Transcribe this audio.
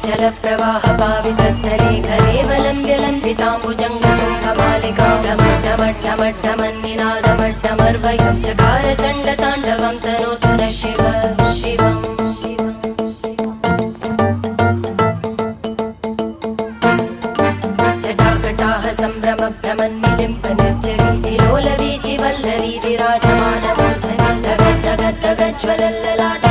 जलप्रवाह पावितस्थले घलेवलम्ब्य लम्बिताम्बुजङ्गतुङ्गमालिकां ढमड्ढमड्ढमड्ढमन्निनादमड्ढमर्वयं चकार चण्डताण्डवं तनोतु न शिव शिवम् जटाकटाः सम्भ्रमभ्रमन्निलिम्ब निर्जरी विलोलवीचि वल्लरी विराजमानमूर्धनि धगद्धगद्धगज्ज्वलल्ललाट